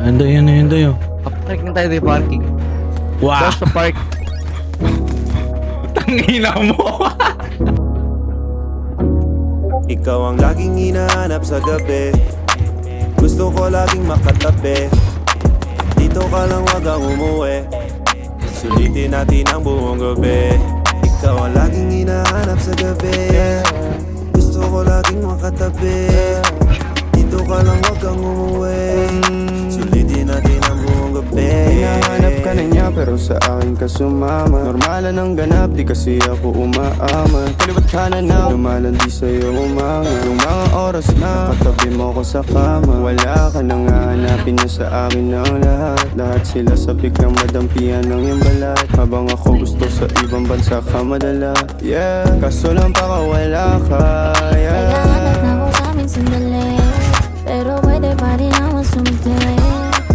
Anday, ano yun tayo? Papark na tayo dito parking. Wow! Basta park. Tangina mo! Ikaw ang laging hinahanap sa gabi. Gusto ko laging makatabi. Dito ka lang, wag kang umuwi. Sulitin natin ang buong gabi. Ikaw ang laging hinahanap sa gabi. Gusto ko laging makatabi. Dito ka lang, wag kang umuwi. Sulitin natin ang buong gabi. Hinahanap ka na niya pero sa akin ka sumama. Normalan ang ganap, di kasi ako umaama. Kaliwat ka na na, lumalan di sa'yo umanga. Yung mga oras na katabi mo ko sa kama, wala ka nang hahanapin na sa akin ang lahat. Lahat sila sa biglang madampihan ng iyong balat. Habang ako gusto sa ibang bansa ka madala. Yeah, kaso lang pakawala ka. Yeah. Naghahanap na ako sa amin sandali, pero pwede pa rin naman sumigli.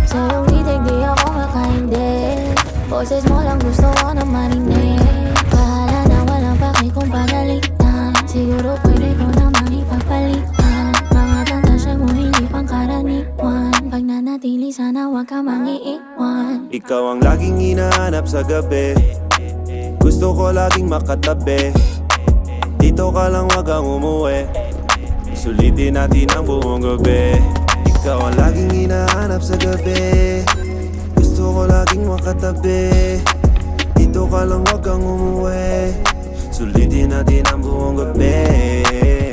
Sa'yo itig di ako makaindi. Boses mo lang gusto ko na marinig. Bahala na walang paki kung pagalitan. Siguro pwede ko namang ipagpalitan. Mga fantasya mo hindi pang karaniwan. Pag nanatili sana wag ka mangiiwan. Ikaw ang laging hinahanap sa gabi. Gusto ko laging makatabi. Dito ka lang, wag kang umuwi. Sulitin natin ang buong gabi. Ikaw ang laging hinahanap sa gabi. Gusto ko laging makatabi. Dito ka lang, wag kang umuwi. Sulitin natin ang buong gabi.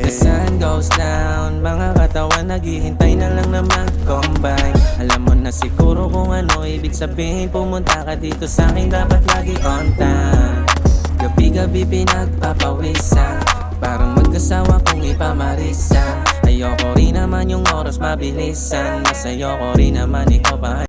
The sun goes down, mga katawan naghihintay na lang na mag-combine. Alam mo na siguro kung ano ibig sabihin, pumunta ka dito sa akin, dapat lagi on time. Gabi-gabi pinagpapawisan, parang magkasawa kong ipamarisan. Ayoko rin naman yung oras mabilisan, mas ayoko rin naman ikaw pa.